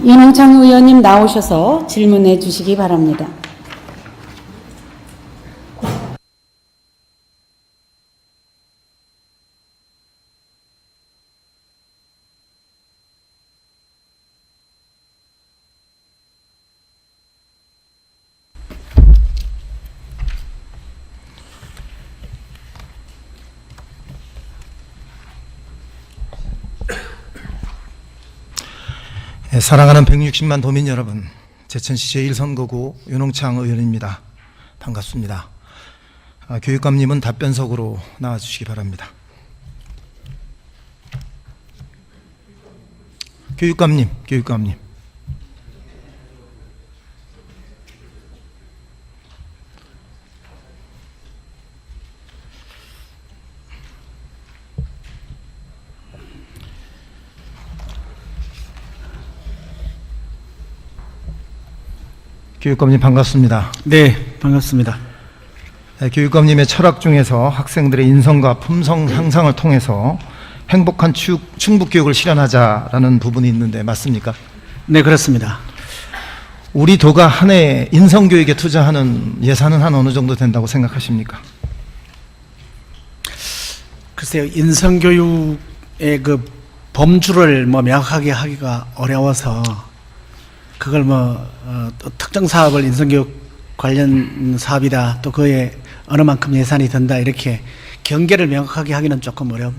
윤홍창 의원님 나오셔서 질문해 주시기 바랍니다. 사랑하는 160만 도민 여러분, 제천시 제1선거구 윤홍창 의원입니다. 반갑습니다. 교육감님은 답변석으로 나와주시기 바랍니다. 교육감님. 교육감님 반갑습니다. 네, 반갑습니다. 교육감님의 철학 중에서 학생들의 인성과 품성 향상을 통해서 행복한 충북교육을 실현하자라는 부분이 있는데 맞습니까? 네, 그렇습니다. 우리 도가 한 해 인성교육에 투자하는 예산은 한 어느 정도 된다고 생각하십니까? 글쎄요, 인성교육의 그 범주를 명확하게 하기가 어려워서 그걸 또 특정 사업을 인성교육 관련 사업이다, 또 그에 어느 만큼 예산이 든다, 이렇게 경계를 명확하게 하기는 조금 어려울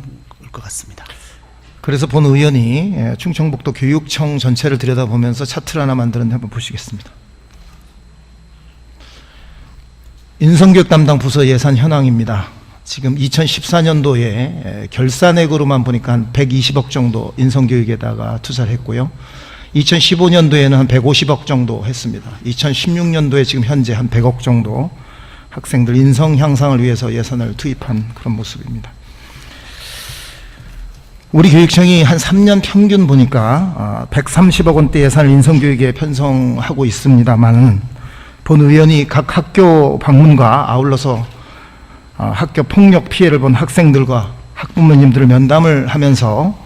것 같습니다. 그래서 본 의원이 충청북도 교육청 전체를 들여다보면서 차트를 하나 만드는데 한번 보시겠습니다. 인성교육 담당 부서 예산 현황입니다. 지금 2014년도에 결산액으로만 보니까 한 120억 정도 인성교육에다가 투자를 했고요. 2015년도에는 한 150억 정도 했습니다. 2016년도에 지금 현재 한 100억 정도 학생들 인성 향상을 위해서 예산을 투입한 그런 모습입니다. 우리 교육청이 한 3년 평균 보니까 130억 원대 예산을 인성교육에 편성하고 있습니다만, 본 의원이 각 학교 방문과 아울러서 학교 폭력 피해를 본 학생들과 학부모님들을 면담을 하면서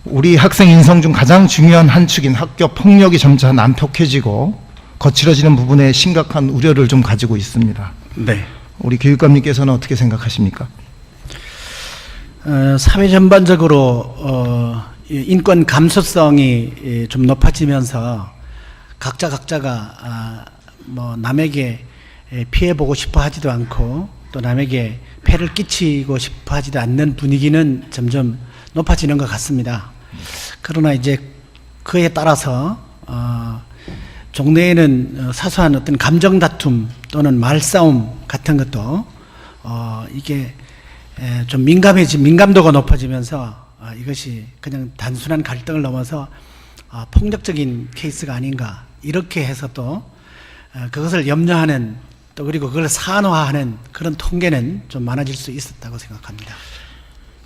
우리 학생 인성 중 가장 중요한 한 축인 학교 폭력이 점차 난폭해지고 거칠어지는 부분에 심각한 우려를 좀 가지고 있습니다. 네. 우리 교육감님께서는 어떻게 생각하십니까? 사회 전반적으로 인권 감수성이 좀 높아지면서 각자가 남에게 피해 보고 싶어 하지도 않고 또 남에게 폐를 끼치고 싶어 하지도 않는 분위기는 점점 높아지는 것 같습니다. 그러나 이제 그에 따라서 종래에는 사소한 어떤 감정 다툼 또는 말싸움 같은 것도 이게 좀 민감도가 높아지면서 이것이 그냥 단순한 갈등을 넘어서 폭력적인 케이스가 아닌가, 이렇게 해서 또 그것을 염려하는, 또 그리고 그걸 산화하는 그런 통계는 좀 많아질 수 있었다고 생각합니다.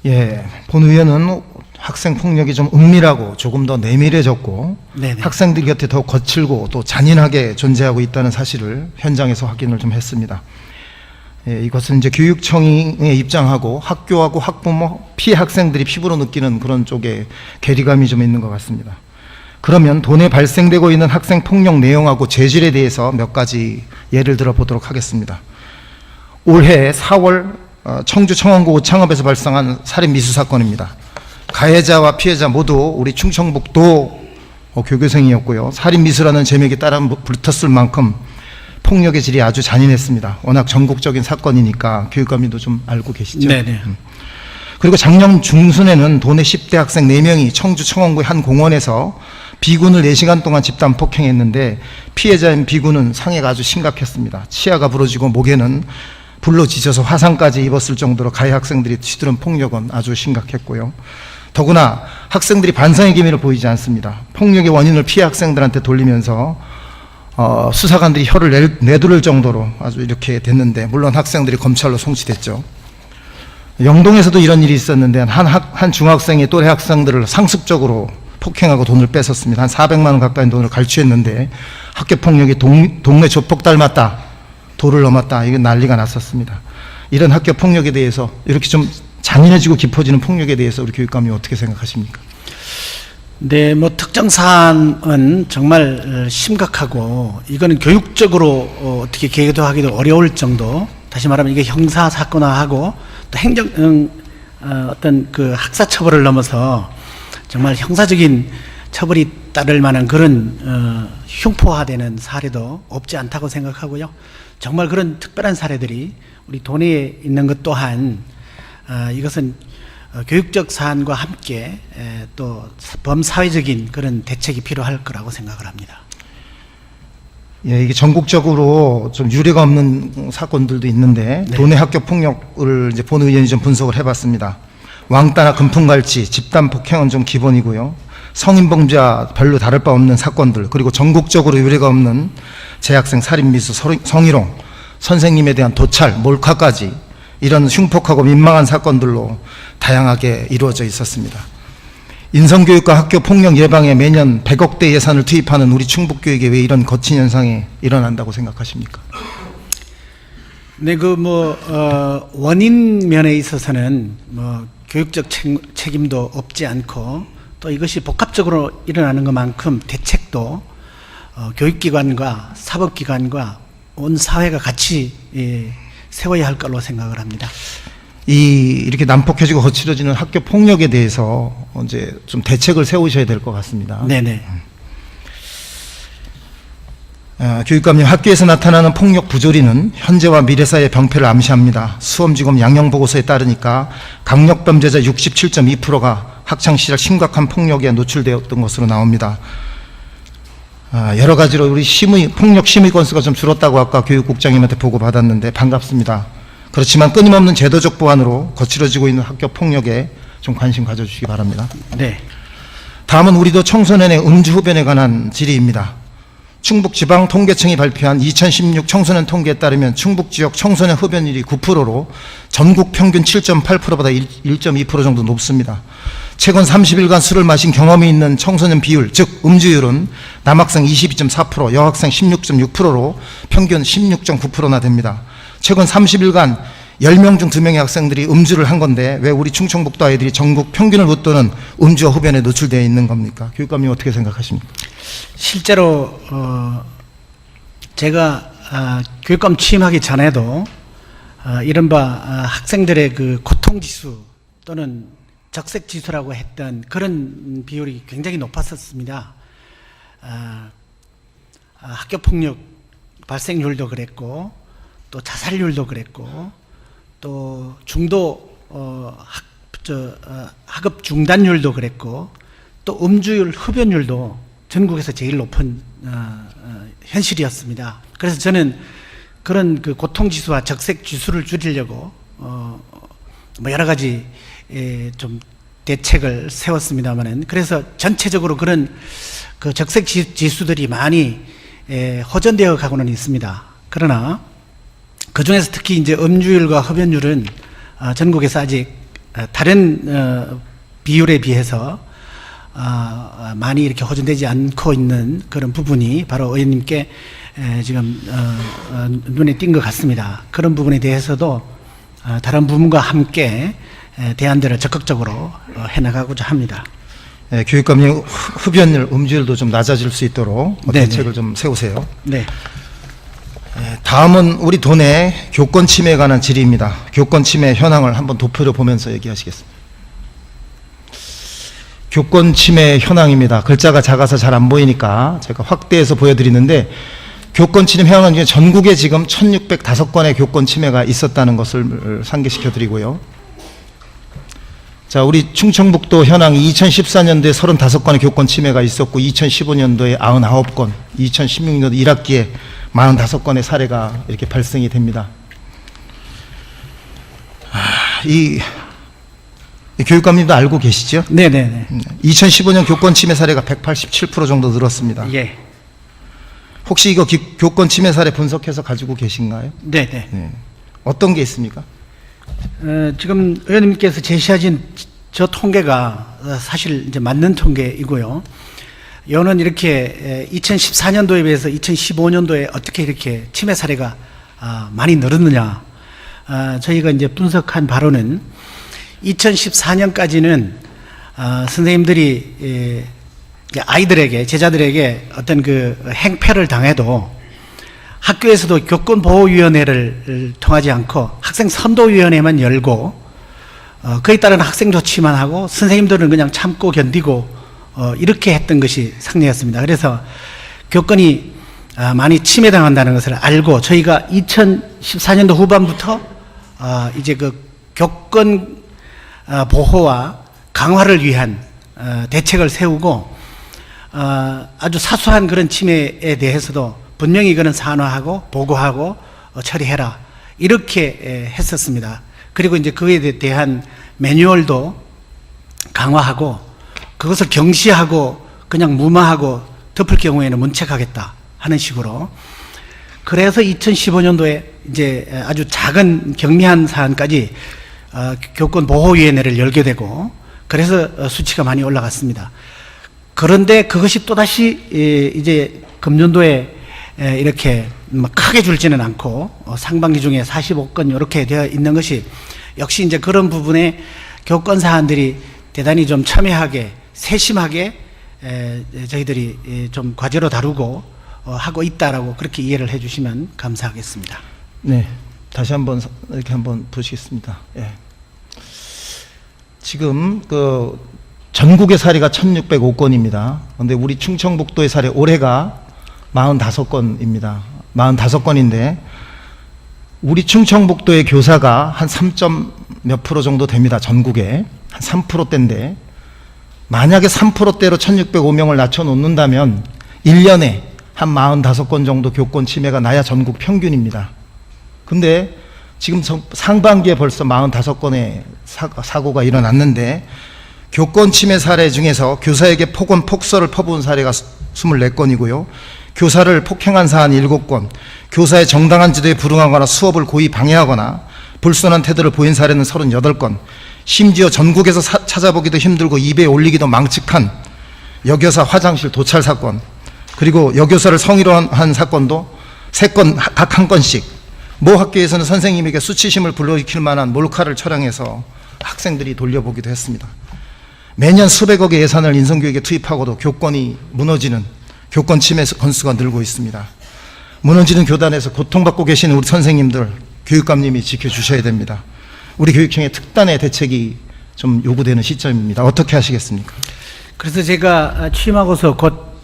예, 본 의원은 학생 폭력이 좀 은밀하고 조금 더 내밀해졌고 네네. 학생들 곁에 더 거칠고 또 잔인하게 존재하고 있다는 사실을 현장에서 확인을 좀 했습니다. 예, 이것은 이제 교육청의 입장하고 학교하고 학부모, 피해 학생들이 피부로 느끼는 그런 쪽에 괴리감이 좀 있는 것 같습니다. 그러면 도내 발생되고 있는 학생 폭력 내용하고 재질에 대해서 몇 가지 예를 들어 보도록 하겠습니다. 올해 4월 청주 청원구 오창읍에서 발생한 살인 미수 사건입니다. 가해자와 피해자 모두 우리 충청북도 교교생이었고요. 살인 미수라는 제목에 따라 붙었을 만큼 폭력의 질이 아주 잔인했습니다. 워낙 전국적인 사건이니까 교육감님도 좀 알고 계시죠? 네네. 그리고 작년 중순에는 도내 10대 학생 4명이 청주 청원구의 한 공원에서 비군을 4시간 동안 집단 폭행했는데 피해자인 비군은 상해가 아주 심각했습니다. 치아가 부러지고 목에는 불로 지져서 화상까지 입었을 정도로 가해 학생들이 치드는 폭력은 아주 심각했고요. 더구나 학생들이 반성의 기미를 보이지 않습니다. 폭력의 원인을 피해 학생들한테 돌리면서 수사관들이 혀를 내두를 정도로 아주 이렇게 됐는데, 물론 학생들이 검찰로 송치됐죠. 영동에서도 이런 일이 있었는데 한 중학생이 또래 학생들을 상습적으로 폭행하고 돈을 뺏었습니다. 한 400만 원 가까이 돈을 갈취했는데 학교 폭력이 동네 조폭 닮았다, 도를 넘었다, 이게 난리가 났었습니다. 이런 학교 폭력에 대해서, 이렇게 좀 잔인해지고 깊어지는 폭력에 대해서 우리 교육감이 어떻게 생각하십니까? 네, 뭐 특정 사안은 정말 심각하고 이거는 교육적으로 어떻게 계도하기도 어려울 정도. 다시 말하면 이게 형사 사건화하고 또 행정 어떤 그 학사 처벌을 넘어서 정말 형사적인 처벌이 따를 만한 그런 흉포화되는 사례도 없지 않다고 생각하고요. 정말 그런 특별한 사례들이 우리 도내에 있는 것 또한 이것은 교육적 사안과 함께 또 범사회적인 그런 대책이 필요할 거라고 생각을 합니다. 예, 이게 전국적으로 좀 유례가 없는 사건들도 있는데 네. 도내 학교 폭력을 이제 본 의원이 좀 분석을 해봤습니다. 왕따나 금품갈취, 집단 폭행은 좀 기본이고요. 성인 범죄와 별로 다를 바 없는 사건들, 그리고 전국적으로 유례가 없는 재학생 살인미수, 성희롱, 선생님에 대한 도찰, 몰카까지 이런 흉폭하고 민망한 사건들로 다양하게 이루어져 있었습니다. 인성교육과 학교 폭력 예방에 매년 100억대 예산을 투입하는 우리 충북교육에 왜 이런 거친 현상이 일어난다고 생각하십니까? 네, 원인 면에 있어서는 교육적 책임도 없지 않고 또 이것이 복합적으로 일어나는 것만큼 대책도 교육기관과 사법기관과 온 사회가 같이 세워야 할 걸로 생각을 합니다. 이렇게 난폭해지고 거칠어지는 학교 폭력에 대해서 이제 좀 대책을 세우셔야 될 것 같습니다. 네네. 교육감님, 학교에서 나타나는 폭력 부조리는 현재와 미래 사회의 병폐를 암시합니다. 수험지검 양형보고서에 따르니까 강력범죄자 67.2%가 학창시절 심각한 폭력에 노출되었던 것으로 나옵니다. 여러 가지로 우리 폭력 심의 건수가 좀 줄었다고 아까 교육국장님한테 보고받았는데 반갑습니다. 그렇지만 끊임없는 제도적 보완으로 거칠어지고 있는 학교 폭력에 좀 관심 가져주시기 바랍니다. 네. 다음은 우리도 청소년의 음주 흡연에 관한 질의입니다. 충북지방통계청이 발표한 2016 청소년 통계에 따르면 충북지역 청소년 흡연율이 9%로 전국 평균 7.8%보다 1.2% 정도 높습니다. 최근 30일간 술을 마신 경험이 있는 청소년 비율, 즉 음주율은 남학생 22.4%, 여학생 16.6%로 평균 16.9%나 됩니다. 최근 30일간 10명 중 2명의 학생들이 음주를 한 건데 왜 우리 충청북도 아이들이 전국 평균을 웃도는 음주와 흡연에 노출되어 있는 겁니까? 교육감님 어떻게 생각하십니까? 실제로 제가 교육감 취임하기 전에도 이른바 학생들의 그 고통지수 또는 적색지수라고 했던 그런 비율이 굉장히 높았었습니다. 학교폭력 발생률도 그랬고 또 자살률도 그랬고 또 중도 학업 중단율도 그랬고 또 음주율, 흡연율도 전국에서 제일 높은 현실이었습니다. 그래서 저는 그런 그 고통지수와 적색지수를 줄이려고 여러 가지 좀 대책을 세웠습니다만은 그래서 전체적으로 그런 그 적색지수들이 많이 호전되어 가고는 있습니다. 그러나 그 중에서 특히 이제 음주율과 흡연율은 전국에서 아직 다른 비율에 비해서 많이 이렇게 호전되지 않고 있는 그런 부분이 바로 의원님께 지금 눈에 띈 것 같습니다. 그런 부분에 대해서도 다른 부분과 함께 대안들을 적극적으로 해나가고자 합니다. 네, 교육감님 흡연율, 음주율도 좀 낮아질 수 있도록 대책을 좀 세우세요. 네. 다음은 우리 도내 교권 침해에 관한 질의입니다. 교권 침해 현황을 한번 도표로 보면서 얘기하시겠습니다. 교권 침해 현황입니다. 글자가 작아서 잘 안 보이니까 제가 확대해서 보여드리는데 교권 침해 현황 중에 전국에 지금 1605건의 교권 침해가 있었다는 것을 상기시켜 드리고요. 자, 우리 충청북도 현황이 2014년도에 35건의 교권 침해가 있었고 2015년도에 99건, 2016년도 1학기에 45건의 사례가 이렇게 발생이 됩니다. 이 교육감님도 알고 계시죠? 네네네. 2015년 교권 침해 사례가 187% 정도 늘었습니다. 예. 혹시 이거 교권 침해 사례 분석해서 가지고 계신가요? 네네. 네. 어떤 게 있습니까? 지금 의원님께서 제시하신 저 통계가 사실 이제 맞는 통계이고요. 여는 이렇게 2014년도에 비해서 2015년도에 어떻게 이렇게 침해 사례가 많이 늘었느냐. 저희가 이제 분석한 바로는 2014년까지는 선생님들이 아이들에게, 제자들에게 어떤 그 행패를 당해도 학교에서도 교권보호위원회를 통하지 않고 학생 선도위원회만 열고 그에 따른 학생 조치만 하고 선생님들은 그냥 참고 견디고 이렇게 했던 것이 상례였습니다. 그래서 교권이 많이 침해당한다는 것을 알고 저희가 2014년도 후반부터 이제 그 교권 보호와 강화를 위한 대책을 세우고 아주 사소한 그런 침해에 대해서도 분명히 이거는 산화하고 보고하고 처리해라 이렇게 했었습니다. 그리고 이제 그에 대한 매뉴얼도 강화하고 그것을 경시하고 그냥 무마하고 덮을 경우에는 문책하겠다 하는 식으로. 그래서 2015년도에 이제 아주 작은 경미한 사안까지 교권보호위원회를 열게 되고 그래서 수치가 많이 올라갔습니다. 그런데 그것이 또다시 이제 금년도에 이렇게 크게 줄지는 않고 상반기 중에 45건 이렇게 되어 있는 것이 역시 이제 그런 부분에 교권 사안들이 대단히 좀 첨예하게 세심하게 저희들이 좀 과제로 다루고 하고 있다라고 그렇게 이해를 해주시면 감사하겠습니다. 네, 다시 한번 이렇게 한번 보시겠습니다. 예. 지금 그 전국의 사례가 1,605건입니다. 그런데 우리 충청북도의 사례 올해가 45건입니다. 45건인데 우리 충청북도의 교사가 한 3.몇% 정도 됩니다. 전국에 한 3%대인데 만약에 3%대로 1,605명을 낮춰놓는다면 1년에 한 45건 정도 교권 침해가 나야 전국 평균입니다. 근데 지금 상반기에 벌써 45건의 사고가 일어났는데 교권 침해 사례 중에서 교사에게 폭언, 폭설을 퍼부은 사례가 24건이고요. 교사를 폭행한 사안 7건, 교사의 정당한 지도에 불응하거나 수업을 고의 방해하거나 불순한 태도를 보인 사례는 38건, 심지어 전국에서 찾아보기도 힘들고 입에 올리기도 망측한 여교사 화장실 도찰 사건, 그리고 여교사를 성희롱 한 사건도 3건 각 한 건씩, 모 학교에서는 선생님에게 수치심을 불러일으킬 만한 몰카를 촬영해서 학생들이 돌려보기도 했습니다. 매년 수백억의 예산을 인성교육에 투입하고도 교권이 무너지는 교권 침해 건수가 늘고 있습니다. 무너지는 교단에서 고통받고 계시는 우리 선생님들, 교육감님이 지켜주셔야 됩니다. 우리 교육청의 특단의 대책이 좀 요구되는 시점입니다. 어떻게 하시겠습니까? 그래서 제가 취임하고서 곧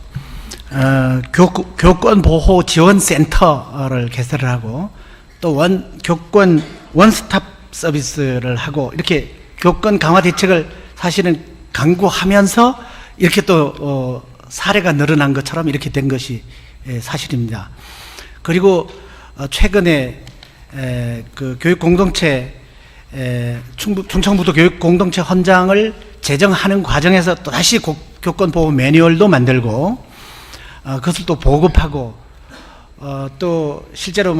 교권 보호 지원 센터를 개설을 하고 또 교권 원스톱 서비스를 하고 이렇게 교권 강화 대책을 사실은 강구하면서 이렇게 또 사례가 늘어난 것처럼 이렇게 된 것이 사실입니다. 그리고 최근에 그 교육 공동체 충청북도 교육 공동체 헌장을 제정하는 과정에서 또 다시 교권 보호 매뉴얼도 만들고 그것을 또 보급하고 또 실제로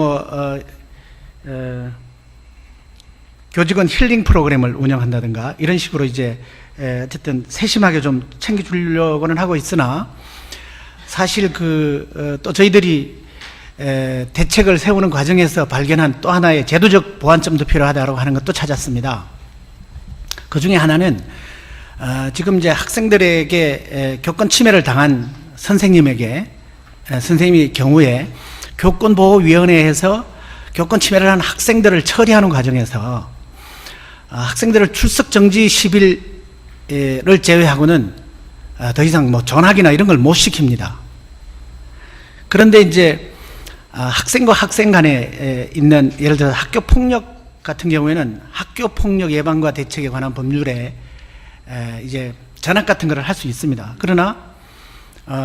교직원 힐링 프로그램을 운영한다든가 이런 식으로 이제 어쨌든 세심하게 좀 챙겨주려고는 하고 있으나 사실 또 저희들이 대책을 세우는 과정에서 발견한 또 하나의 제도적 보완점도 필요하다고 하는 것도 찾았습니다. 그 중에 하나는 지금 이제 학생들에게 교권 침해를 당한 선생님의 경우에 교권보호위원회에서 교권 침해를 한 학생들을 처리하는 과정에서 학생들을 출석 정지 10일을 제외하고는 더 이상 전학이나 이런 걸 못 시킵니다. 그런데 이제 학생과 학생 간에 있는 예를 들어 학교 폭력 같은 경우에는 학교 폭력 예방과 대책에 관한 법률에 이제 전학 같은 걸 할 수 있습니다. 그러나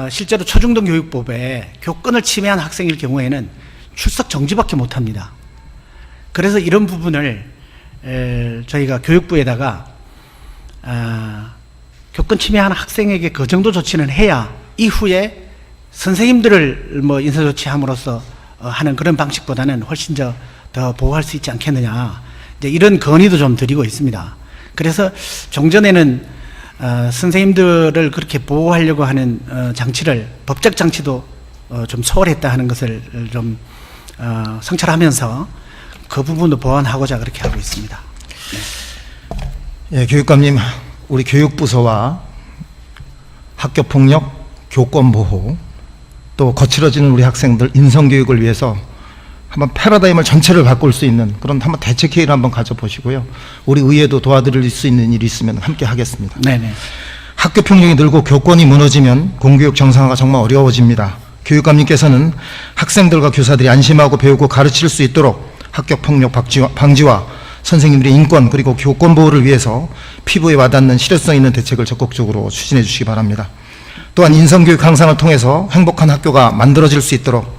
실제로 초중등 교육법에 교권을 침해한 학생일 경우에는 출석 정지밖에 못합니다. 그래서 이런 부분을 저희가 교육부에다가 교권 침해한 학생에게 그 정도 조치는 해야 이후에 선생님들을 인사조치함으로써 하는 그런 방식보다는 훨씬 더 보호할 수 있지 않겠느냐, 이제 이런 건의도 좀 드리고 있습니다. 그래서 종전에는 선생님들을 그렇게 보호하려고 하는 장치를, 법적 장치도 좀 소홀했다 하는 것을 좀 성찰하면서 그 부분도 보완하고자 그렇게 하고 있습니다. 네. 예, 교육감님, 우리 교육부서와 학교 폭력, 교권 보호, 또 거칠어지는 우리 학생들 인성 교육을 위해서 한번 패러다임을 전체를 바꿀 수 있는 그런 한번 대책 회의를 한번 가져보시고요. 우리 의회도 도와드릴 수 있는 일이 있으면 함께 하겠습니다. 네네. 학교 폭력이 늘고 교권이 무너지면 공교육 정상화가 정말 어려워집니다. 교육감님께서는 학생들과 교사들이 안심하고 배우고 가르칠 수 있도록 학교 폭력 방지와 선생님들의 인권 그리고 교권 보호를 위해서 피부에 와닿는 실효성 있는 대책을 적극적으로 추진해 주시기 바랍니다. 또한 인성교육 강상을 통해서 행복한 학교가 만들어질 수 있도록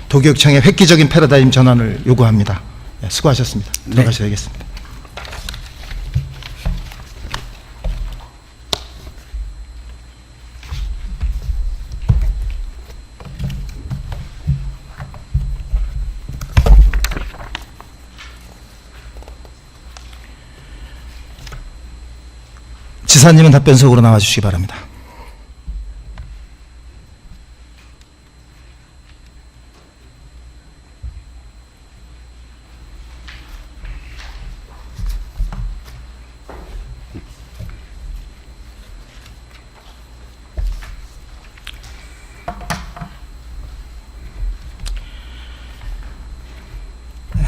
도교육청의 획기적인 패러다임 전환을 요구합니다. 네, 수고하셨습니다. 들어가셔야 되겠습니다. 지사님은 답변석으로 나와주시기 바랍니다.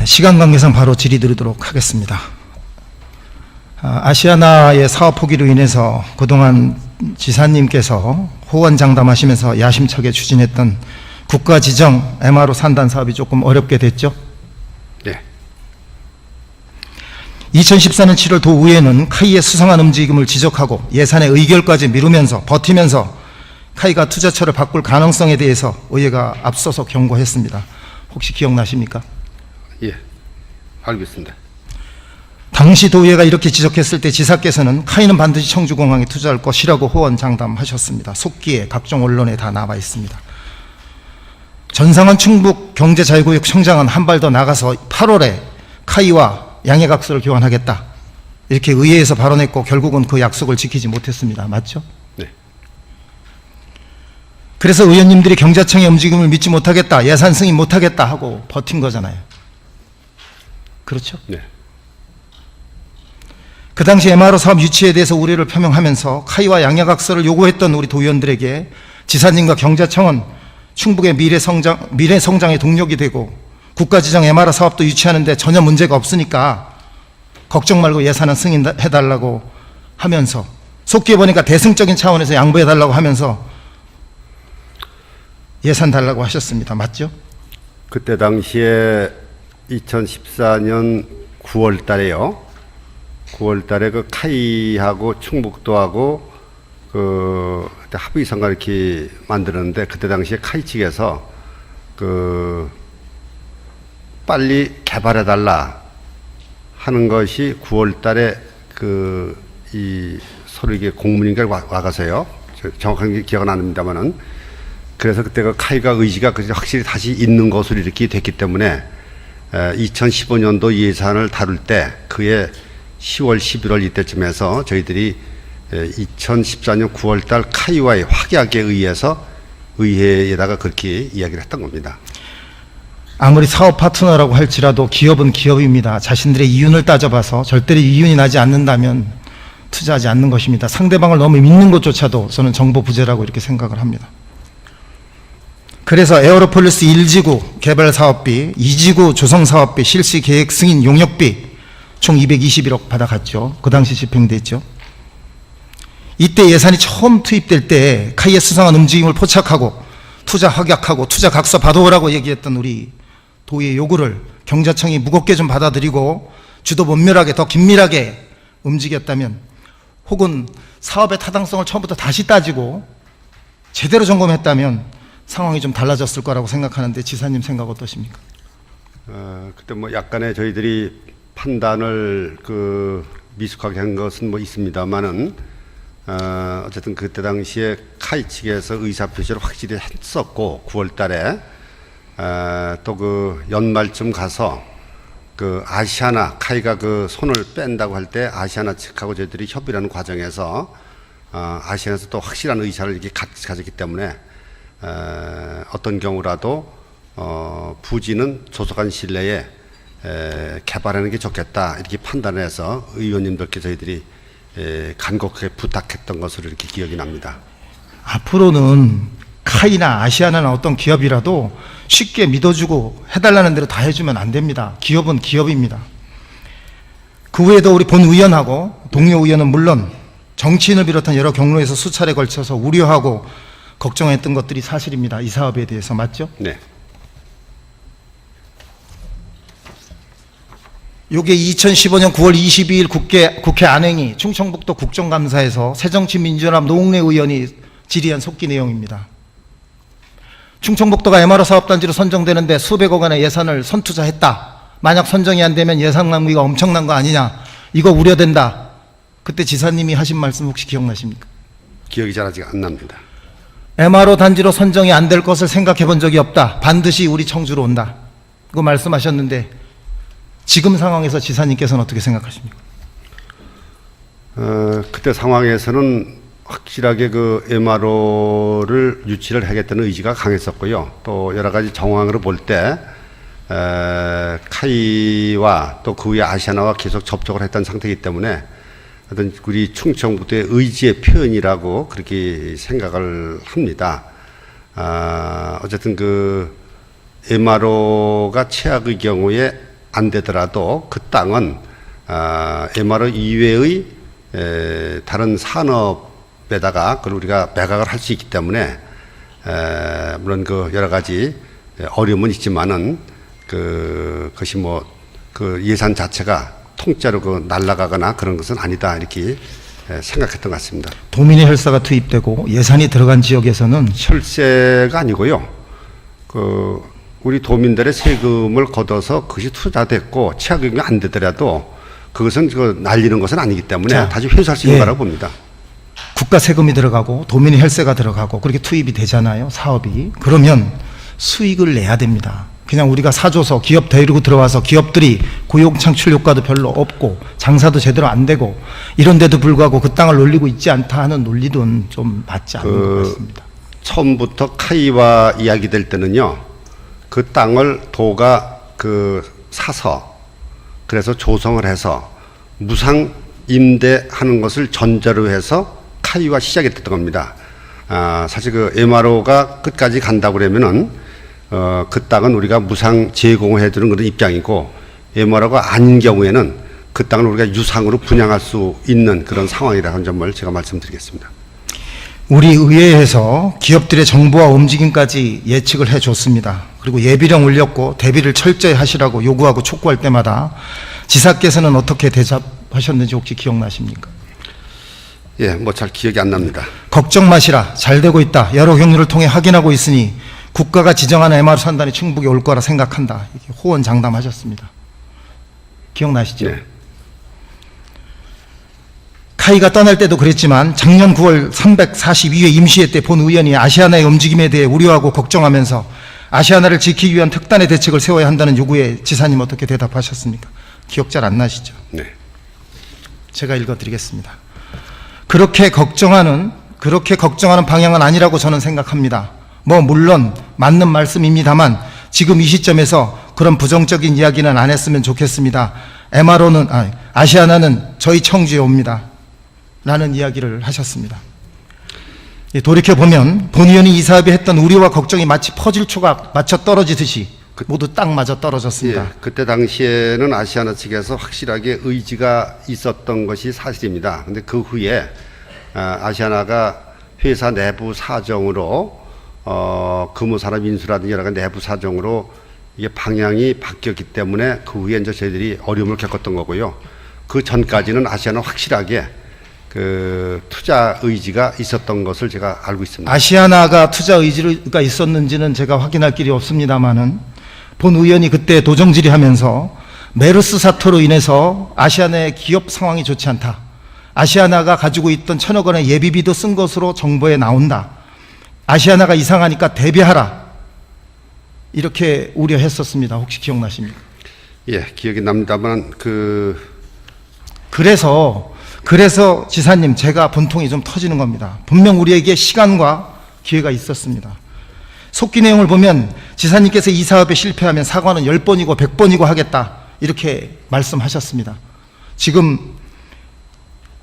시간 관계상 바로 질의드리도록 하겠습니다. 아시아나의 사업 포기로 인해서 그동안 지사님께서 호언장담하시면서 야심차게 추진했던 국가지정 MRO 산단 사업이 조금 어렵게 됐죠? 네. 2014년 7월 도의회는 카이의 수상한 움직임을 지적하고 예산의 의결까지 미루면서 버티면서 카이가 투자처를 바꿀 가능성에 대해서 의회가 앞서서 경고했습니다. 혹시 기억나십니까? 예, 알고 있습니다. 당시 도의회가 이렇게 지적했을 때 지사께서는 카이는 반드시 청주공항에 투자할 것이라고 호언장담하셨습니다. 속기에 각종 언론에 다 나와 있습니다. 전상환 충북 경제자유구역 청장은 한 발 더 나가서 8월에 카이와 양해각서를 교환하겠다 이렇게 의회에서 발언했고 결국은 그 약속을 지키지 못했습니다. 맞죠? 네. 그래서 의원님들이 경자청의 움직임을 믿지 못하겠다, 예산 승인 못하겠다 하고 버틴 거잖아요. 그렇죠? 네. 그 당시 MRO 사업 유치에 대해서 우려를 표명하면서 카이와 양해각서를 요구했던 우리 도의원들에게 지사님과 경자청은 충북의 미래 성장의 동력이 되고 국가지정 MRO 사업도 유치하는데 전혀 문제가 없으니까 걱정 말고 예산은 승인해달라고 하면서 속기에 보니까 대승적인 차원에서 양보해달라고 하면서 예산 달라고 하셨습니다. 맞죠? 그때 당시에 2014년 9월 달에요. 9월 달에 그 카이하고 충북도하고 그때 합의서가 이렇게 만들었는데 그때 당시에 카이 측에서 빨리 개발해달라 하는 것이 9월 달에 이 서로 이게 공문인가 와가서요. 정확하게 기억은 안 납니다만은. 그래서 그때 그 카이가 의지가 확실히 다시 있는 것으로 이렇게 됐기 때문에 2015년도 예산을 다룰 때 그해 10월, 11월 이때쯤에서 저희들이 2014년 9월 달 카이와의 확약에 의해서 의회에다가 그렇게 이야기를 했던 겁니다. 아무리 사업 파트너라고 할지라도 기업은 기업입니다. 자신들의 이윤을 따져봐서 절대로 이윤이 나지 않는다면 투자하지 않는 것입니다. 상대방을 너무 믿는 것조차도 저는 정보 부재라고 이렇게 생각을 합니다. 그래서 에어로폴리스 1지구 개발 사업비, 2지구 조성 사업비, 실시 계획 승인 용역비 총 221억 받아갔죠. 그 당시 집행됐죠. 이때 예산이 처음 투입될 때 카이의 수상한 움직임을 포착하고 투자 확약하고 투자 각서 받아오라고 얘기했던 우리 도의의 요구를 경자청이 무겁게 좀 받아들이고 주도 면밀하게 더 긴밀하게 움직였다면 혹은 사업의 타당성을 처음부터 다시 따지고 제대로 점검했다면 상황이 좀 달라졌을 거라고 생각하는데 지사님 생각 어떠십니까? 그때 뭐 약간의 저희들이 판단을 미숙하게 한 것은 뭐 있습니다만은 어쨌든 그때 당시에 카이 측에서 의사표시를 확실히 했었고 9월 달에 또 연말쯤 가서 아시아나 카이가 손을 뺀다고 할 때 아시아나 측하고 저희들이 협의를 하는 과정에서 아시아나에서 또 확실한 의사를 이렇게 가졌기 때문에 어떤 경우라도 부지는 조속한 시일 내에 개발하는 게 좋겠다 이렇게 판단해서 의원님들께 저희들이 간곡하게 부탁했던 것으로 이렇게 기억이 납니다. 앞으로는 카이나 아시아나나 어떤 기업이라도 쉽게 믿어주고 해달라는 대로 다 해주면 안 됩니다. 기업은 기업입니다. 그 외에도 우리 본 의원하고 동료 의원은 물론 정치인을 비롯한 여러 경로에서 수차례 걸쳐서 우려하고 걱정했던 것들이 사실입니다. 이 사업에 대해서 맞죠? 네. 요게 2015년 9월 22일 국회 안행위 충청북도 국정감사에서 새정치민주연합 노웅래 의원이 질의한 속기 내용입니다. 충청북도가 MRO 사업단지로 선정되는데 수백억 원의 예산을 선투자했다. 만약 선정이 안 되면 예산 낭비가 엄청난 거 아니냐. 이거 우려된다. 그때 지사님이 하신 말씀 혹시 기억나십니까? 기억이 잘 아직 안 납니다. MRO 단지로 선정이 안 될 것을 생각해 본 적이 없다. 반드시 우리 청주로 온다. 그거 말씀하셨는데 지금 상황에서 지사님께서는 어떻게 생각하십니까? 그때 상황에서는 확실하게 그 MRO를 유치를 하겠다는 의지가 강했었고요. 또 여러 가지 정황으로 볼 때 카이와 또 그 후에 아시아나와 계속 접촉을 했던 상태이기 때문에 어떤 우리 충청북도의 의지의 표현이라고 그렇게 생각을 합니다. 어쨌든 그 MRO가 최악의 경우에 안 되더라도 그 땅은 MRO 이외의 다른 산업에다가 그걸 우리가 매각을 할 수 있기 때문에 물론 그 여러 가지 어려움은 있지만은 그것이 뭐 그 예산 자체가 통째로 그 날아가거나 그런 것은 아니다 이렇게 생각했던 것 같습니다. 도민의 혈세가 투입되고 예산이 들어간 지역에서는 혈세가 아니고요. 그 우리 도민들의 세금을 걷어서 그것이 투자됐고 최악이 안 되더라도 그것은 그 날리는 것은 아니기 때문에 자, 다시 회수할 수 있는 예. 거라고 봅니다. 국가 세금이 들어가고 도민의 혈세가 들어가고 그렇게 투입이 되잖아요. 사업이. 그러면 수익을 내야 됩니다. 그냥 우리가 사줘서 기업 데리고 들어와서 기업들이 고용 창출 효과도 별로 없고 장사도 제대로 안 되고 이런데도 불구하고 그 땅을 놀리고 있지 않다 하는 논리도 좀 맞지 않는 것 같습니다. 처음부터 카이와 이야기될 때는요. 그 땅을 도가 그 사서 그래서 조성을 해서 무상 임대하는 것을 전제로 해서 카이와 시작이 됐던 겁니다. 사실 그 MRO가 끝까지 간다고 그러면은 그 땅은 우리가 무상 제공해 주는 그런 입장이고 MRO가 아닌 경우에는 그 땅을 우리가 유상으로 분양할 수 있는 그런 상황이라는 점을 제가 말씀드리겠습니다. 우리 의회에서 기업들의 정보와 움직임까지 예측을 해줬습니다. 그리고 예비령 올렸고 대비를 철저히 하시라고 요구하고 촉구할 때마다 지사께서는 어떻게 대답하셨는지 혹시 기억나십니까? 예, 뭐 잘 기억이 안 납니다. 걱정 마시라. 잘 되고 있다. 여러 경로를 통해 확인하고 있으니 국가가 지정하는 MR 산단이 충북에 올 거라 생각한다. 이렇게 호언장담하셨습니다. 기억나시죠? 네. 카이가 떠날 때도 그랬지만 작년 9월 342회 임시회 때 본 의원이 아시아나의 움직임에 대해 우려하고 걱정하면서 아시아나를 지키기 위한 특단의 대책을 세워야 한다는 요구에 지사님 어떻게 대답하셨습니까? 기억 잘 안 나시죠? 네. 제가 읽어드리겠습니다. 그렇게 걱정하는 방향은 아니라고 저는 생각합니다. 뭐 물론 맞는 말씀입니다만 지금 이 시점에서 그런 부정적인 이야기는 안 했으면 좋겠습니다. 아시아나는 저희 청주에 옵니다. 라는 이야기를 하셨습니다. 돌이켜보면 본 의원이 이 사업에 했던 우려와 걱정이 마치 퍼즐초가 맞춰 떨어지듯이 모두 딱 맞아 떨어졌습니다. 예, 그때 당시에는 아시아나 측에서 확실하게 의지가 있었던 것이 사실입니다. 그런데 그 후에 아시아나가 회사 내부 사정으로 근무사람 인수라든지 여러 가지 내부 사정으로 이게 방향이 바뀌었기 때문에 그 후에 이제 저희들이 어려움을 겪었던 거고요. 그 전까지는 아시아나 확실하게 그 투자 의지가 있었던 것을 제가 알고 있습니다. 아시아나가 투자 의지가 있었는지는 제가 확인할 길이 없습니다만은 본 의원이 그때 도정 질의하면서 메르스 사태로 인해서 아시아나의 기업 상황이 좋지 않다. 아시아나가 가지고 있던 1,000억 원의 예비비도 쓴 것으로 정보에 나온다. 아시아나가 이상하니까 대비하라. 이렇게 우려했었습니다. 혹시 기억나십니까? 예, 기억이 납니다만 그래서 지사님 제가 분통이 좀 터지는 겁니다. 분명 우리에게 시간과 기회가 있었습니다. 속기 내용을 보면 지사님께서 이 사업에 실패하면 사과는 10번이고 100번이고 하겠다 이렇게 말씀하셨습니다. 지금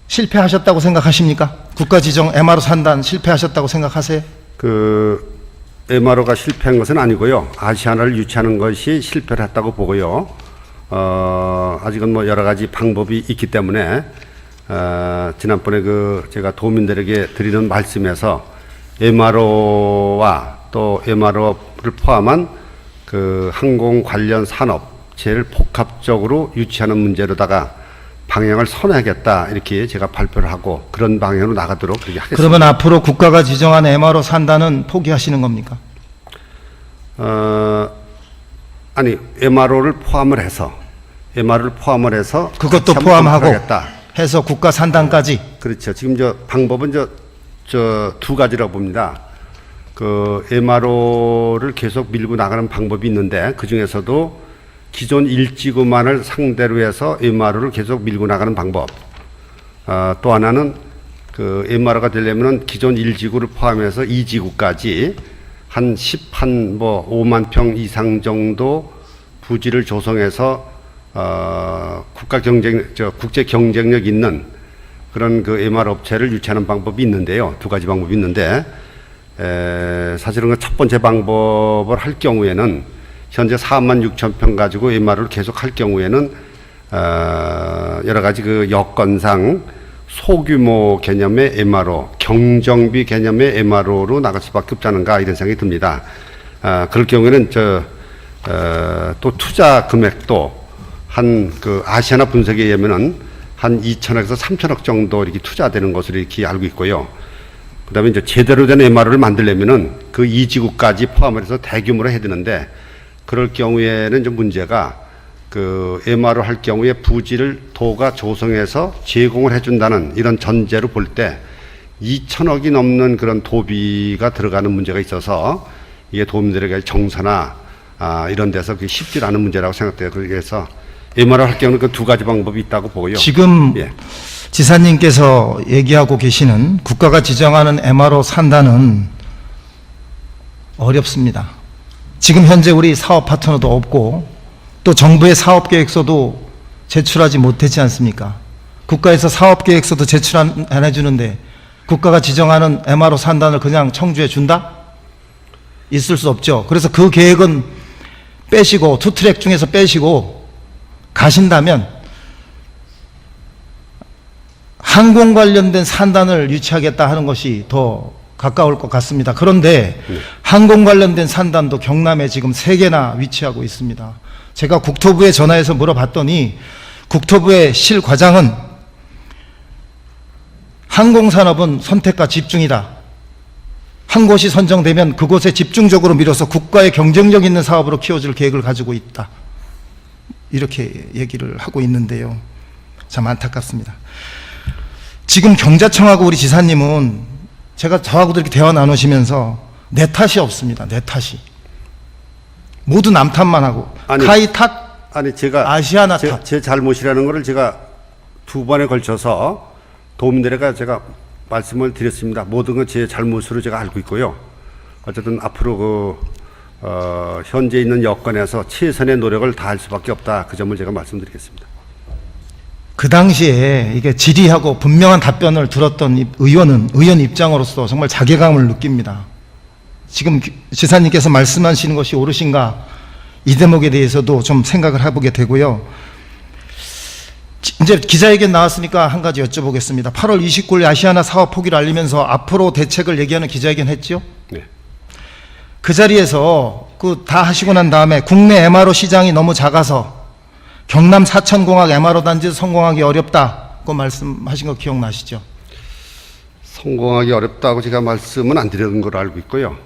실패하셨다고 생각하십니까? 국가 지정 MRO 산단 실패하셨다고 생각하세요? 그 MRO가 실패한 것은 아니고요. 아시아나를 유치하는 것이 실패를 했다고 보고요. 아직은 뭐 여러 가지 방법이 있기 때문에 지난번에 제가 도민들에게 드리는 말씀에서 MRO와 또 MRO를 포함한 그 항공 관련 산업체를 복합적으로 유치하는 문제로다가 방향을 선회하겠다 이렇게 제가 발표를 하고 그런 방향으로 나가도록 그렇게 하겠습니다. 그러면 앞으로 국가가 지정한 MRO 산단은 포기하시는 겁니까? 아니 MRO를 포함을 해서 그것도 같이 포함하고 하겠다. 해서 국가 산단까지. 그렇죠. 지금 방법은 저 두 가지라고 봅니다. 그 MRO를 계속 밀고 나가는 방법이 있는데 그 중에서도 기존 1지구만을 상대로 해서 MRO를 계속 밀고 나가는 방법. 또 하나는 그 MRO가 되려면은 기존 1지구를 포함해서 2지구까지 한 5만 평 이상 정도 부지를 조성해서 국제 경쟁력 있는 그런 그 MRO 업체를 유치하는 방법이 있는데요. 두 가지 방법이 있는데 사실은 그 첫 번째 방법을 할 경우에는 현재 4만 6천 평 가지고 MRO를 계속 할 경우에는 여러 가지 그 여건상 소규모 개념의 MRO, 경정비 개념의 MRO로 나갈 수밖에 없지 않은가 이런 생각이 듭니다. 그럴 경우에는 또 투자 금액도 한 그 아시아나 분석에 의하면은 한 2천억에서 3천억 정도 이렇게 투자되는 것으로 이렇게 알고 있고요. 그다음에 이제 제대로 된 MRO를 만들려면은 그 2지구까지 포함을 해서 대규모로 해야 되는데 그럴 경우에는 좀 문제가 그 MRO 할 경우에 부지를 도가 조성해서 제공을 해준다는 이런 전제로 볼 때 2천억이 넘는 그런 도비가 들어가는 문제가 있어서 이게 도민들에게 정서나 이런 데서 그게 쉽지 않은 문제라고 생각돼요. 그래서 MRO 할 경우는 그 두 가지 방법이 있다고 보고요. 지금 예. 지사님께서 얘기하고 계시는 국가가 지정하는 MRO 산단은 어렵습니다. 지금 현재 우리 사업 파트너도 없고 또 정부의 사업 계획서도 제출하지 못했지 않습니까? 국가에서 사업 계획서도 제출 안 해주는데 국가가 지정하는 MRO 산단을 그냥 청주해 준다? 있을 수 없죠. 그래서 그 계획은 빼시고 투트랙 중에서 빼시고 가신다면 항공 관련된 산단을 유치하겠다 하는 것이 더 가까울 것 같습니다. 그런데 항공 관련된 산단도 경남에 지금 3개나 위치하고 있습니다. 제가 국토부에 전화해서 물어봤더니 국토부의 실 과장은 항공산업은 선택과 집중이다. 한 곳이 선정되면 그곳에 집중적으로 밀어서 국가의 경쟁력 있는 사업으로 키워줄 계획을 가지고 있다. 이렇게 얘기를 하고 있는데요. 참 안타깝습니다. 지금 경자청하고 우리 지사님은 제가 저하고도 이렇게 대화 나누시면서 내 탓이 없습니다. 내 탓이. 모두 남 탓만 하고. 카이 탓, 제가 아시아나 탓. 제 잘못이라는 것을 제가 2번에 걸쳐서 도민들에게 제가 말씀을 드렸습니다. 모든 건 제 잘못으로 제가 알고 있고요. 어쨌든 앞으로 현재 있는 여건에서 최선의 노력을 다할 수밖에 없다. 그 점을 제가 말씀드리겠습니다. 그 당시에 이게 질의하고 분명한 답변을 들었던 의원 입장으로서 정말 자괴감을 느낍니다. 지금 지사님께서 말씀하시는 것이 옳으신가 이 대목에 대해서도 좀 생각을 해보게 되고요. 이제 기자회견 나왔으니까 한 가지 여쭤보겠습니다. 8월 29일 아시아나 사업 포기를 알리면서 앞으로 대책을 얘기하는 기자회견 했죠? 네. 그 자리에서 다 하시고 난 다음에 국내 MRO 시장이 너무 작아서 경남 사천공학 MRO 단지 성공하기 어렵다고 말씀하신 거 기억나시죠? 성공하기 어렵다고 제가 말씀은 안 드린 걸로 알고 있고요.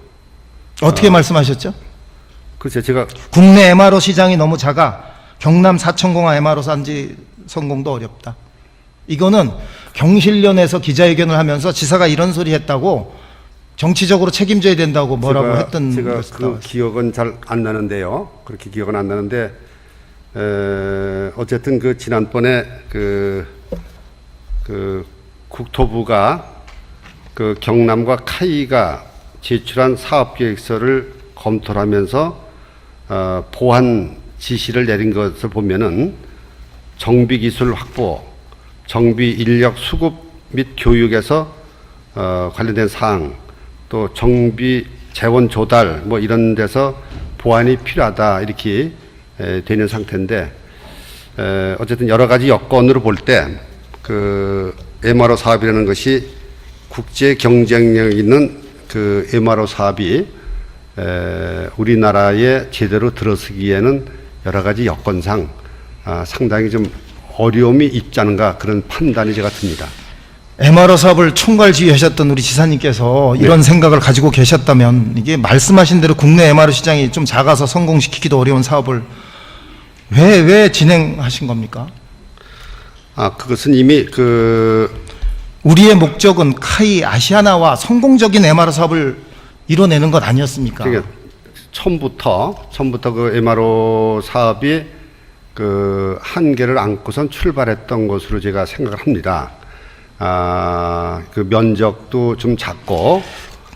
어떻게 말씀하셨죠? 글쎄 제가 국내 MRO 시장이 너무 작아 경남 사천공학 MRO 단지 성공도 어렵다. 이거는 경실련에서 기자회견을 하면서 지사가 이런 소리 했다고 정치적으로 책임져야 된다고 뭐라고 했던 제가 것이 그 나왔어요. 기억은 잘 안 나는데요. 그렇게 기억은 안 나는데 어쨌든 그 지난번에 그 국토부가 그 경남과 카이가 제출한 사업계획서를 검토를 하면서 보완 지시를 내린 것을 보면은 정비기술 확보, 정비 인력 수급 및 교육에서 관련된 사항, 또 정비 재원 조달 뭐 이런 데서 보완이 필요하다 이렇게 되는 상태인데, 어쨌든 여러 가지 여건으로 볼 때 그 MRO 사업이라는 것이 국제 경쟁력 있는 그 MRO 사업이 우리나라에 제대로 들어서기에는 여러 가지 여건상 상당히 좀 어려움이 있지 않은가, 그런 판단이 제가 듭니다. MRO 사업을 총괄 지휘하셨던 우리 지사님께서 이런 생각을 가지고 계셨다면, 이게 말씀하신 대로 국내 MRO 시장이 좀 작아서 성공시키기도 어려운 사업을 왜 진행하신 겁니까? 그것은 이미 우리의 목적은 카이 아시아나와 성공적인 MRO 사업을 이뤄내는 것 아니었습니까? 그러니까 처음부터 그 MRO 사업이 그 한계를 안고선 출발했던 것으로 제가 생각을 합니다. 그 면적도 좀 작고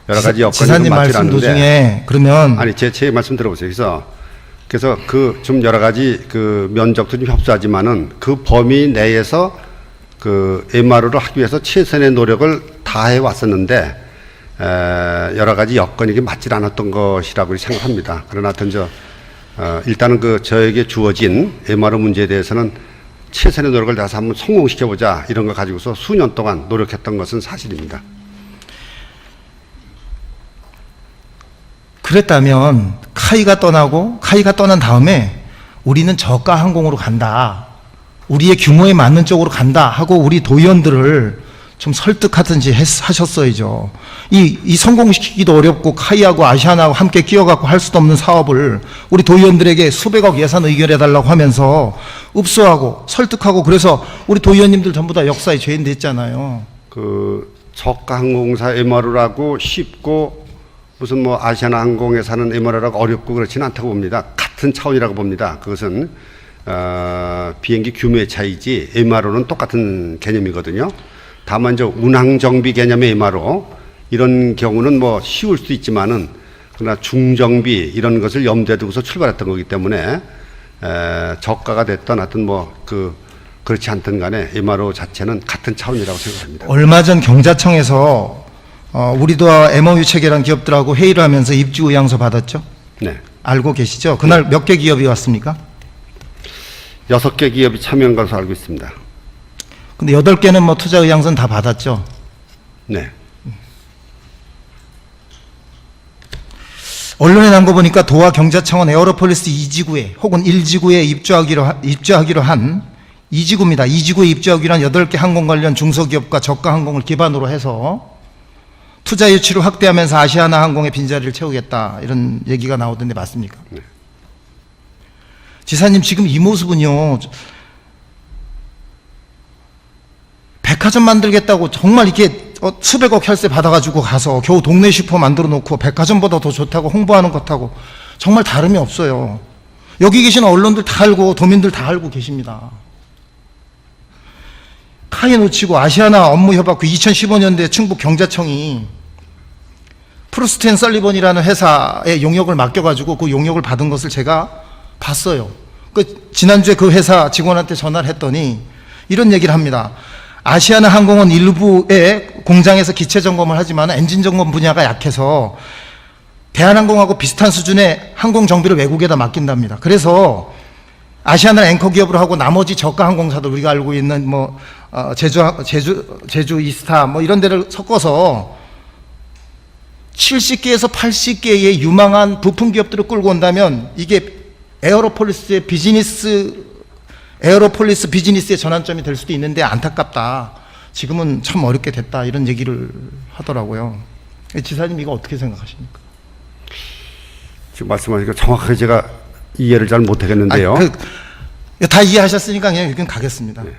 여러 가지 여건이 지사님 좀 맞지 말씀 않는데, 도중에 그러면 아니 제 말씀 들어보세요. 그래서 그 좀 여러 가지 그 면적도 좀 협소하지만은 그 범위 내에서 그 MRO를 하기 위해서 최선의 노력을 다해 왔었는데, 여러 가지 여건이 맞지 않았던 것이라고 생각합니다. 그러나 일단은 저에게 주어진 MRO 문제에 대해서는 최선의 노력을 다해서 한번 성공시켜보자, 이런 거 가지고서 수년 동안 노력했던 것은 사실입니다. 그랬다면 카이가 떠난 다음에 우리는 저가 항공으로 간다, 우리의 규모에 맞는 쪽으로 간다 하고 우리 도의원들을 좀 설득하든지 하셨어야죠. 이 성공시키기도 어렵고 카이하고 아시아나하고 함께 끼어갖고 할 수도 없는 사업을 우리 도의원들에게 수백억 예산 의결해달라고 하면서 읍소하고 설득하고, 그래서 우리 도의원님들 전부 다 역사의 죄인 됐잖아요. 그 저가 항공사 MRO라고 쉽고 무슨 뭐 아시아나 항공에서 하는 MRO라고 어렵고 그렇지는 않다고 봅니다. 같은 차원이라고 봅니다. 그것은 비행기 규모의 차이지 MRO는 똑같은 개념이거든요. 다만 이제 운항 정비 개념의 MRO 이런 경우는 뭐 쉬울 수도 있지만은, 그러나 중정비 이런 것을 염두에 두고서 출발했던 거기 때문에 저가가 됐던 하여튼 그렇지 않든 간에 MRO 자체는 같은 차원이라고 생각합니다. 얼마 전 경자청에서 우리도 MOU 체결한 기업들하고 회의를 하면서 입주 의향서 받았죠? 네. 알고 계시죠? 그날 몇 개 기업이 왔습니까? 6개 기업이 참여한 것으로 알고 있습니다. 근데 8개는 뭐 투자 의향서는 다 받았죠? 네. 언론에 난 거 보니까 도와 경자청은 에어로폴리스 2지구에 혹은 1지구에 입주하기로 한 2지구입니다. 2지구에 입주하기로 한 8개 항공 관련 중소기업과 저가 항공을 기반으로 해서 투자 유치를 확대하면서 아시아나 항공의 빈자리를 채우겠다, 이런 얘기가 나오던데 맞습니까? 네. 지사님, 지금 이 모습은요, 백화점 만들겠다고 정말 이렇게 수백억 혈세 받아가지고 가서 겨우 동네 슈퍼 만들어 놓고 백화점보다 더 좋다고 홍보하는 것하고 정말 다름이 없어요. 여기 계신 언론들 다 알고 도민들 다 알고 계십니다. 카이 놓치고 아시아나 업무 협약, 2015년도에 충북 경자청이 프루스트 앤 설리번이라는 회사에 용역을 맡겨가지고 그 용역을 받은 것을 제가 봤어요. 지난주에 그 회사 직원한테 전화를 했더니 이런 얘기를 합니다. 아시아나 항공은 일부의 공장에서 기체 점검을 하지만 엔진 점검 분야가 약해서 대한항공하고 비슷한 수준의 항공 정비를 외국에다 맡긴답니다. 그래서 아시아나 앵커 기업으로 하고 나머지 저가 항공사들, 우리가 알고 있는 제주 이스타 이런 데를 섞어서 70개에서 80개의 유망한 부품 기업들을 끌고 온다면 이게 에어로폴리스 비즈니스의 전환점이 될 수도 있는데 안타깝다. 지금은 참 어렵게 됐다. 이런 얘기를 하더라고요. 지사님, 이거 어떻게 생각하십니까? 지금 말씀하시니까 정확하게 제가 이해를 잘 못하겠는데요. 다 이해하셨으니까 그냥 여기는 가겠습니다. 네.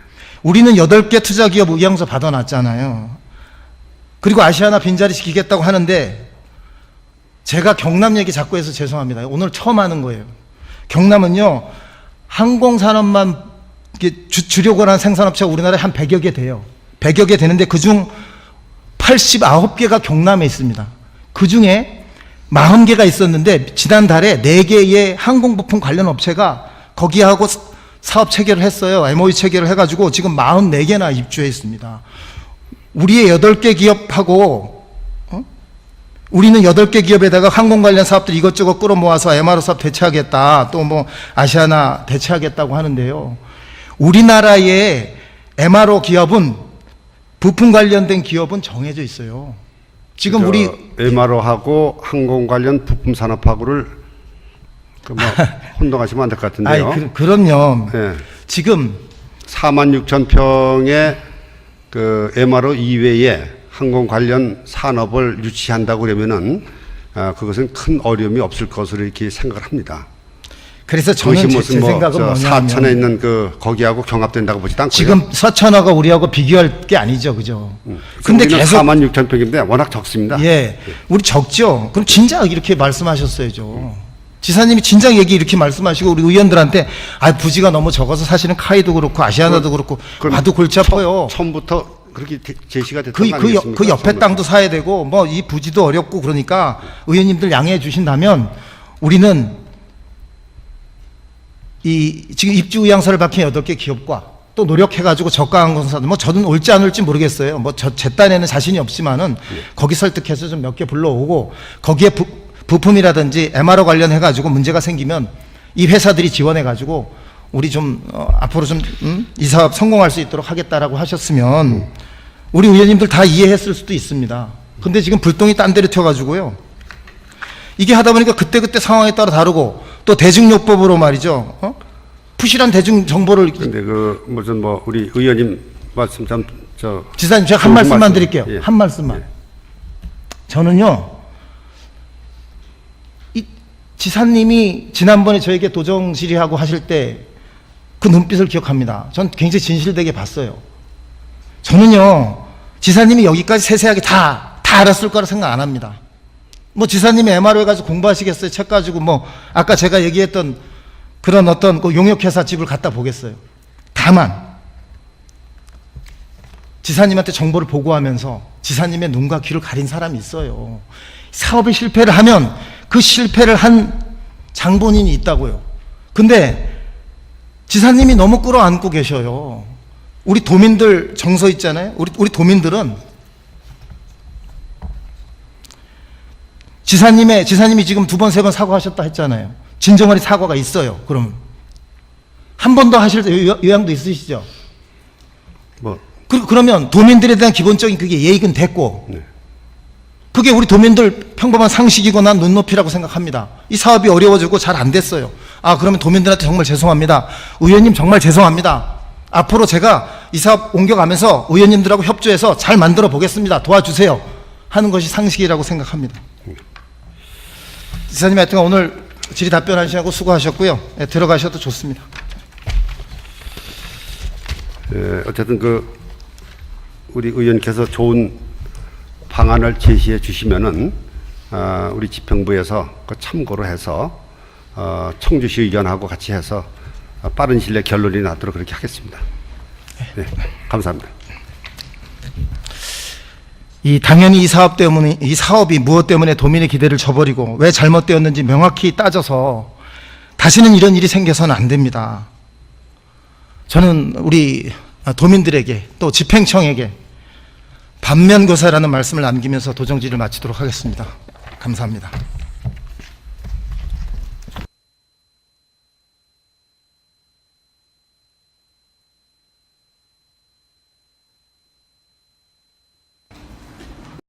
우리는 8개 투자기업 의향서 받아놨잖아요. 그리고 아시아나 빈자리 시키겠다고 하는데, 제가 경남 얘기 자꾸 해서 죄송합니다. 오늘 처음 하는 거예요. 경남은요, 항공산업만 주력을 하는 생산업체가 우리나라에 한 100여 개 돼요. 100여 개 되는데 그중 89개가 경남에 있습니다. 그중에 40개가 있었는데 지난달에 4개의 항공부품 관련 업체가 거기하고 사업 체결을 했어요. MOU 체결을 해가지고 지금 44개나 입주해 있습니다. 우리의 8개 기업하고 우리는 8개 기업에다가 항공 관련 사업들 이것저것 끌어모아서 MRO 사업 대체하겠다. 또 뭐 아시아나 대체하겠다고 하는데요. 우리나라의 MRO 기업은 부품 관련된 기업은 정해져 있어요. 지금 우리 MRO하고 항공 관련 부품 산업하고를 뭐 혼동하시면 안 될 것 같은데요. 그럼요. 예. 지금 46,000평의 그 MRO 이외에 항공 관련 산업을 유치한다고 그러면은 그것은 큰 어려움이 없을 것으로 이렇게 생각을 합니다. 그래서 저는 제 생각은 뭐냐면 사천에 있는 그 거기하고 경합된다고 보지도 않고요. 지금 서천하고 우리하고 비교할 게 아니죠, 그죠? 근데 계속 46,000평인데 워낙 적습니다. 예, 우리 적죠. 그럼 진작 이렇게 말씀하셨어야죠. 지사님이 진작 얘기 이렇게 말씀하시고 우리 의원들한테 부지가 너무 적어서 사실은 카이도 그렇고 아시아나도 그렇고 와도 골치 아파요. 처음부터 그렇게 제시가 됐던 거 아니겠습니까? 그 옆에 땅도 사야 되고 뭐 이 부지도 어렵고 그러니까 의원님들 양해해 주신다면 우리는 지금 입주 의향서를 밝힌 8개 기업과 또 노력해가지고 저가 항공사들 뭐 저는 올지 안 올지 모르겠어요. 뭐 제 딴에는 자신이 없지만은 거기 설득해서 좀 몇 개 불러오고 거기에 부품이라든지 MRO 관련해가지고 문제가 생기면 이 회사들이 지원해가지고 우리 좀 앞으로 좀 이 사업 성공할 수 있도록 하겠다라고 하셨으면 우리 의원님들 다 이해했을 수도 있습니다. 근데 지금 불똥이 딴 데로 튀어가지고요. 이게 하다 보니까 그때그때 상황에 따라 다르고 또 대중요법으로 말이죠. 푸실한 대중 정보를. 근데 그 무슨 뭐 우리 의원님 말씀 지사님 제가 한 말씀만 말씀. 드릴게요. 예. 한 말씀만. 예. 저는요. 이 지사님이 지난번에 저에게 도정 질의하고 하실 때 그 눈빛을 기억합니다. 전 굉장히 진실되게 봤어요. 저는요. 지사님이 여기까지 세세하게 다 알았을 거라 생각 안 합니다. 뭐 지사님이 MRO 해가지고 공부하시겠어요? 책 가지고 뭐 아까 제가 얘기했던 그런 어떤 그 용역회사 집을 갖다 보겠어요. 다만 지사님한테 정보를 보고하면서 지사님의 눈과 귀를 가린 사람이 있어요. 사업에 실패를 하면 그 실패를 한 장본인이 있다고요. 근데 지사님이 너무 끌어안고 계셔요. 우리 도민들 정서 있잖아요. 우리 도민들은 지사님이 지금 2번, 3번 사과하셨다 했잖아요. 진정한 사과가 있어요. 그러면 한 번 더 하실 의향도 있으시죠? 뭐 그러면 도민들에 대한 기본적인 그게 예의는 됐고, 네. 그게 우리 도민들 평범한 상식이거나 눈높이라고 생각합니다. 이 사업이 어려워지고 잘 안 됐어요. 그러면 도민들한테 정말 죄송합니다. 의원님 정말 죄송합니다. 앞으로 제가 이 사업 옮겨가면서 의원님들하고 협조해서 잘 만들어 보겠습니다. 도와주세요. 하는 것이 상식이라고 생각합니다. 지사님 하여튼 오늘 질의 답변하시고 수고하셨고요. 네, 들어가셔도 좋습니다. 어쨌든 우리 의원께서 좋은 방안을 제시해 주시면은 우리 집행부에서 참고로 해서 청주시 의견하고 같이 해서 빠른 시일 내에 결론이 나도록 그렇게 하겠습니다. 네, 감사합니다. 당연히 이 사업이 무엇 때문에 도민의 기대를 저버리고 왜 잘못되었는지 명확히 따져서 다시는 이런 일이 생겨서는 안 됩니다. 저는 우리 도민들에게 또 집행청에게 반면교사라는 말씀을 남기면서 도정질을 마치도록 하겠습니다. 감사합니다.